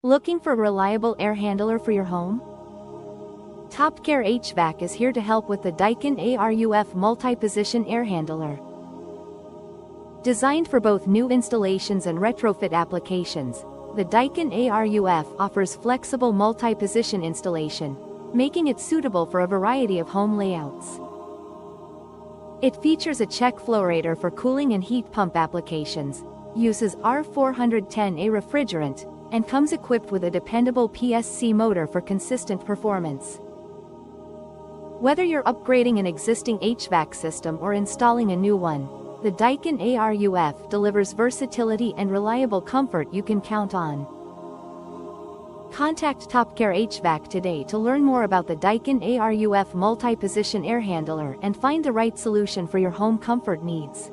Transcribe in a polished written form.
Looking for a reliable air handler for your home? Topcare HVAC is here to help with the Daikin ARUF multi-position air handler. Designed for both new installations and retrofit applications, the Daikin ARUF offers flexible multi-position installation, making it suitable for a variety of home layouts. It features a check flowrator for cooling and heat pump applications, uses R410A refrigerant, and comes equipped with a dependable PSC motor for consistent performance. Whether you're upgrading an existing HVAC system or installing a new one, the Daikin ARUF delivers versatility and reliable comfort you can count on. Contact Topcare HVAC today to learn more about the Daikin ARUF multi-position air handler and find the right solution for your home comfort needs.